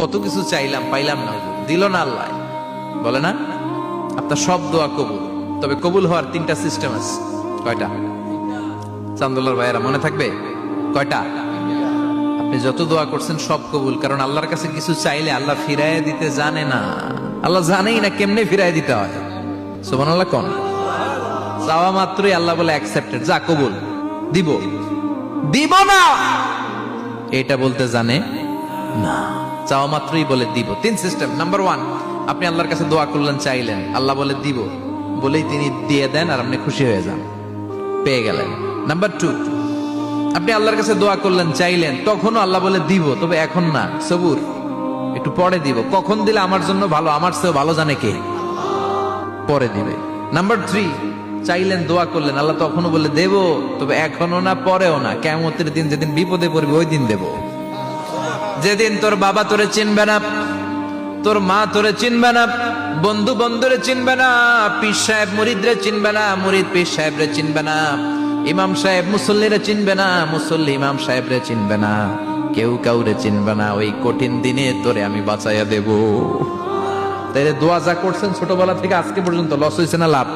কত কিছু চাইলাম, পাইলাম না, দিল না আল্লাহ। বলে না আপনার সব দোয়া কবুল, তবে কবুল হওয়ার 3টা সিস্টেম আছে। কয়টা? চান্দুল্লার ভাইয়েরা মনে থাকবে কয়টা? আপনি যত দোয়া করছেন সব কবুল, কারণ আল্লাহর কাছে কিছু চাইলে আল্লাহ ফিরাইয়া দিতে জানে না। আল্লাহ জানেই না কেমনে ফিরাইয়া দিতে হয়। সুবহানাল্লাহ কোন? চাওয়া মাত্রই আল্লাহ বলে অ্যাকসেপ্টেড, যা কবুল, দিব দিব না এটা বলতে জানে না, চাওয়া মাত্রই বলে দিব। 3 সিস্টেম। নাম্বার 1, আপনি আল্লাহর কাছে দোয়া করলেন, চাইলেন, আল্লাহ বলে দিব, বলেই তিনি দিয়ে দেন আর আপনি খুশি হয়ে যান, পেয়ে গেলেন। নাম্বার 2, আপনি আল্লাহর কাছে দোয়া করলেন, চাইলেন, তখনও আল্লাহ বলে দিব, তবে এখন না, সবুর, একটু পরে দিব। কখন দিলে আমার জন্য ভালো, আমার চেয়ে ভালো জানে কে, পরে দিবে। নাম্বার 3, চাইলেন, দোয়া করলেন, আল্লাহ তখনও বলে দেব, তবে এখনো না, পরেও না, কিয়ামতের দিন যেদিন বিপদে পড়বে ওই দিন দেব। যেদিন তোর বাবা তোরে চিনবে না, তোর মা তোরে চিনবে না, বন্ধু বন্ধুরে চিনবে না, পীর সাহেব মুরিদরে চিনবে না, মুরিদ পীর সাহেবরে চিনবে না, ইমাম সাহেব মুসল্লিরে চিনবে না, মুসল্লি ইমাম সাহেবরে চিনবে না, কেউ কাউরে চিনবে না। ওই কঠিন দিনে তোরে আমি বাঁচাইয়া দেব। তাই দোয়া যা করছেন ছোটবেলা থেকে আজকে পর্যন্ত, লস হয়েছে না লাভ?